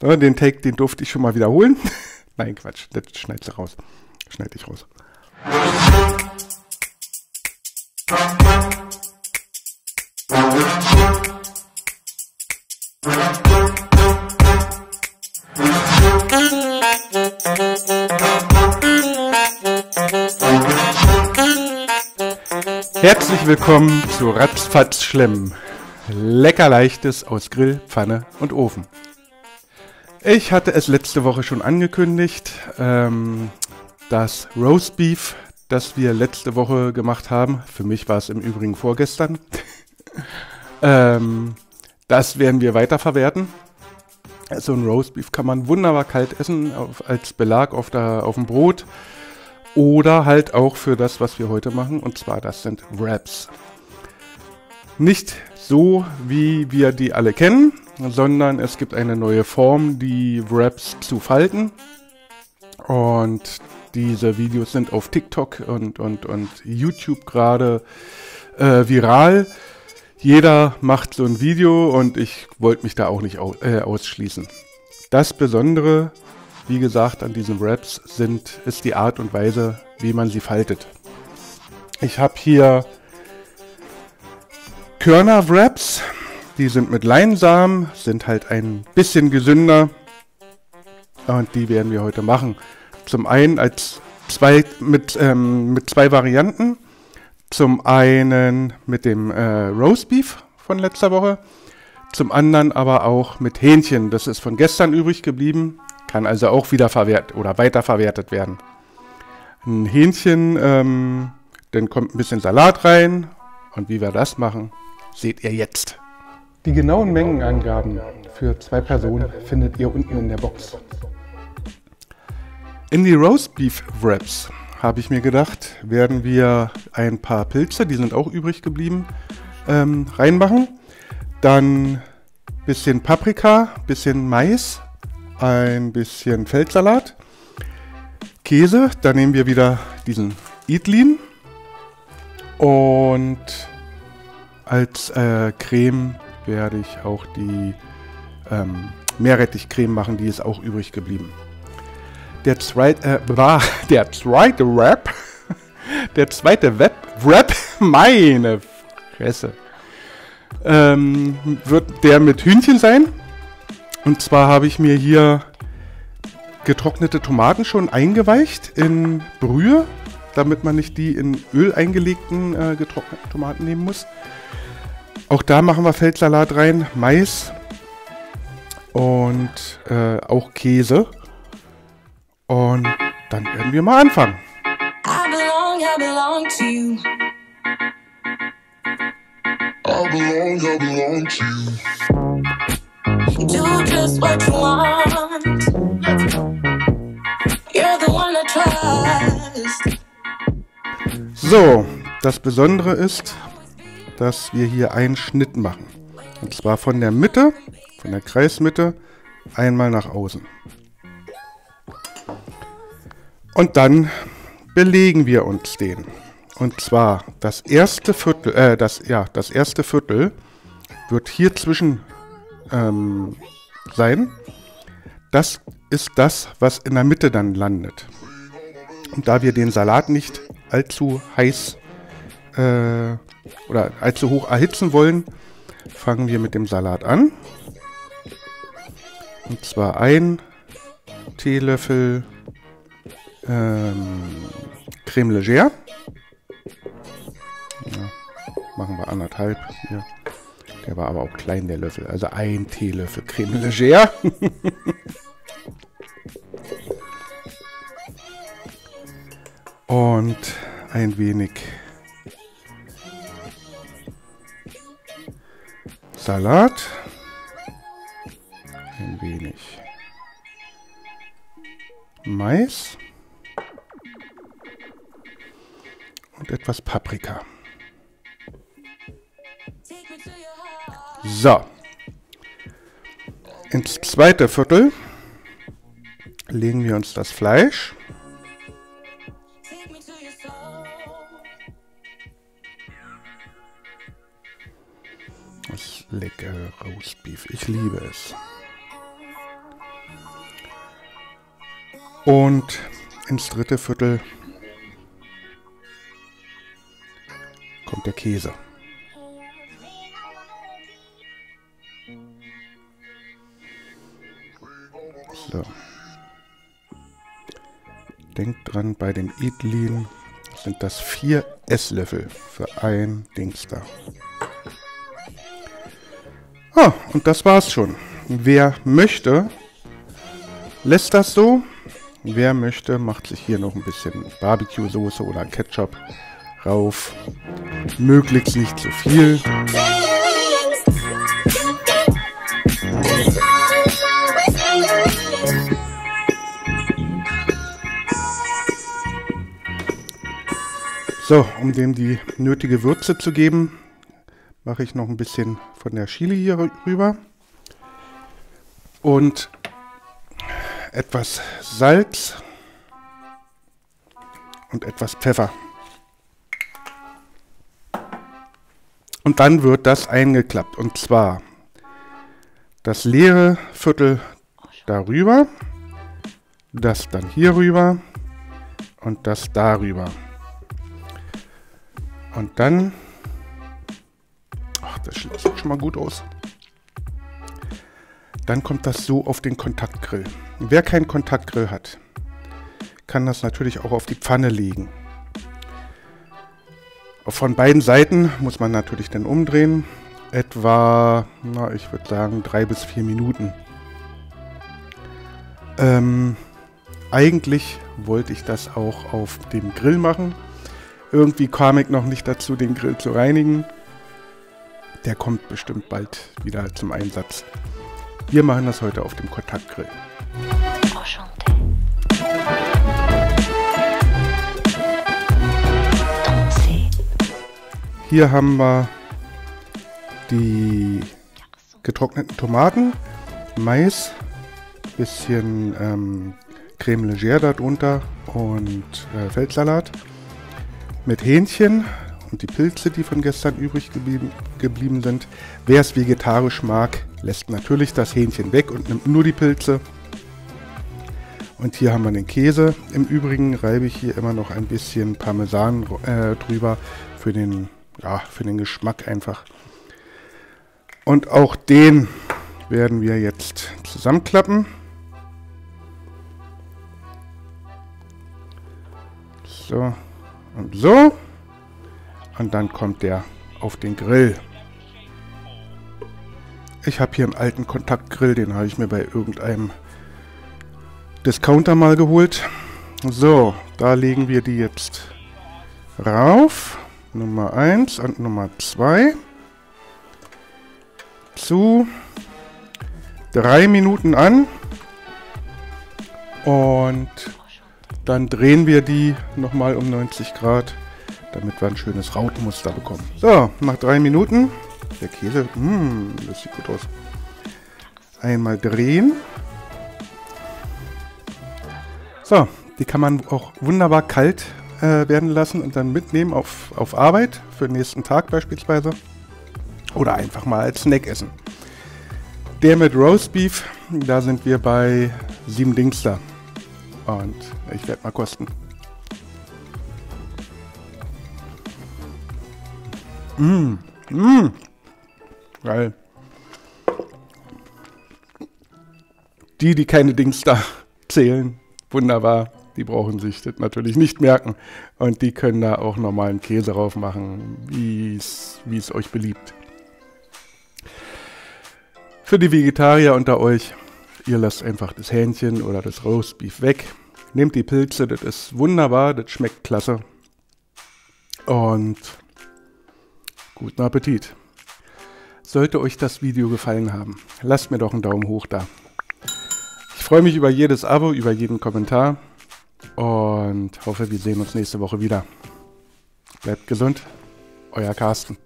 Ja, den Take, den durfte ich schon mal wiederholen. Nein, Quatsch, das schneidest du raus. Schneid ich raus. Herzlich willkommen zu Ratzfatz Schlemm. Lecker Leichtes aus Grill, Pfanne und Ofen. Ich hatte es letzte Woche schon angekündigt, das Roastbeef, das wir letzte Woche gemacht haben, für mich war es im Übrigen vorgestern, das werden wir weiterverwerten. So ein Roastbeef kann man wunderbar kalt essen, als Belag auf dem Brot oder halt auch für das, was wir heute machen, und zwar das sind Wraps. Nicht so, wie wir die alle kennen, sondern es gibt eine neue Form, die Wraps zu falten. Und diese Videos sind auf TikTok und YouTube gerade viral. Jeder macht so ein Video und ich wollte mich da auch nicht ausschließen. Das Besondere, wie gesagt, an diesen Wraps ist die Art und Weise, wie man sie faltet. Ich habe hier Körner-Wraps, die sind mit Leinsamen, sind halt ein bisschen gesünder und die werden wir heute machen. Zum einen mit zwei Varianten, zum einen mit dem Roastbeef von letzter Woche, zum anderen aber auch mit Hähnchen, das ist von gestern übrig geblieben, kann also auch wieder weiterverwertet werden. Ein Hähnchen, dann kommt ein bisschen Salat rein und wie wir das machen, seht ihr jetzt. Die genauen Mengenangaben für 2 Personen findet ihr unten in der Box. In die Roastbeef Wraps habe ich mir gedacht, werden wir ein paar Pilze, die sind auch übrig geblieben, reinmachen. Dann bisschen Paprika, bisschen Mais, ein bisschen Feldsalat, Käse, da nehmen wir wieder diesen Idlin und als Creme werde ich auch die Meerrettichcreme machen, die ist auch übrig geblieben. Der zweite Wrap, meine Fresse, wird der mit Hühnchen sein. Und zwar habe ich mir hier getrocknete Tomaten schon eingeweicht in Brühe, damit man nicht die in Öl eingelegten getrockneten Tomaten nehmen muss. Auch da machen wir Feldsalat rein, Mais und auch Käse. Und dann werden wir mal anfangen. I belong to you. I belong to you. Do just what you want. You're the one I trust. So, das Besondere ist, dass wir hier einen Schnitt machen. Und zwar von der Mitte, von der Kreismitte, einmal nach außen. Und dann belegen wir uns den. Und zwar das erste Viertel, das erste Viertel wird hier zwischen sein. Das ist das, was in der Mitte dann landet. Und da wir den Salat nicht allzu heiß oder allzu hoch erhitzen wollen, fangen wir mit dem Salat an. Und zwar 1 Teelöffel Creme Légère. Ja, machen wir 1,5 hier. Der war aber auch klein, der Löffel. Also 1 Teelöffel Creme Légère. Und ein wenig Salat. Ein wenig Mais. Und etwas Paprika. So. Ins zweite Viertel legen wir uns das Fleisch. Das leckere Roastbeef. Ich liebe es. Und ins dritte Viertel kommt der Käse. So. Denkt dran, bei dem Idlin sind das 4 Esslöffel für ein Dings da. Ah, und das war's schon. Wer möchte, lässt das so. Wer möchte, macht sich hier noch ein bisschen Barbecue-Soße oder Ketchup rauf. Möglichst nicht zu viel. So, um dem die nötige Würze zu geben, mache ich noch ein bisschen von der Chili hier rüber. Und etwas Salz und etwas Pfeffer. Und dann wird das eingeklappt. Und zwar das leere Viertel darüber, das dann hier rüber und das darüber. Und dann, ach, das sieht schon mal gut aus. Dann kommt das so auf den Kontaktgrill. Wer keinen Kontaktgrill hat, kann das natürlich auch auf die Pfanne legen. Von beiden Seiten muss man natürlich dann umdrehen. Etwa, na, ich würde sagen 3 bis 4 Minuten. Eigentlich wollte ich das auch auf dem Grill machen. Irgendwie kam ich noch nicht dazu, den Grill zu reinigen. Der kommt bestimmt bald wieder zum Einsatz. Wir machen das heute auf dem Kontaktgrill. Hier haben wir die getrockneten Tomaten, Mais, bisschen Creme Légère darunter und Feldsalat mit Hähnchen und die Pilze, die von gestern übrig geblieben sind. Wer es vegetarisch mag, lässt natürlich das Hähnchen weg und nimmt nur die Pilze. Und hier haben wir den Käse. Im Übrigen reibe ich hier immer noch ein bisschen Parmesan drüber für den Geschmack einfach. Und auch den werden wir jetzt zusammenklappen. So und so. Und dann kommt der auf den Grill. Ich habe hier einen alten Kontaktgrill, den habe ich mir bei irgendeinem Discounter mal geholt. So, da legen wir die jetzt rauf. Nummer 1 und Nummer 2. Zu 3 Minuten an. Und dann drehen wir die nochmal um 90 Grad, damit wir ein schönes Rautenmuster bekommen. So, nach 3 Minuten. Der Käse, das sieht gut aus. Einmal drehen. So, die kann man auch wunderbar kalt werden lassen und dann mitnehmen auf Arbeit, für den nächsten Tag beispielsweise. Oder einfach mal als Snack essen. Der mit Roastbeef, da sind wir bei 7 Dingster. Und ich werde mal kosten. Geil. Die keine Dingster zählen, wunderbar. Die brauchen sich das natürlich nicht merken. Und die können da auch normalen Käse drauf machen, wie es euch beliebt. Für die Vegetarier unter euch, ihr lasst einfach das Hähnchen oder das Roastbeef weg. Nehmt die Pilze, das ist wunderbar, das schmeckt klasse. Und guten Appetit. Sollte euch das Video gefallen haben, lasst mir doch einen Daumen hoch da. Ich freue mich über jedes Abo, über jeden Kommentar und hoffe, wir sehen uns nächste Woche wieder. Bleibt gesund, euer Carsten.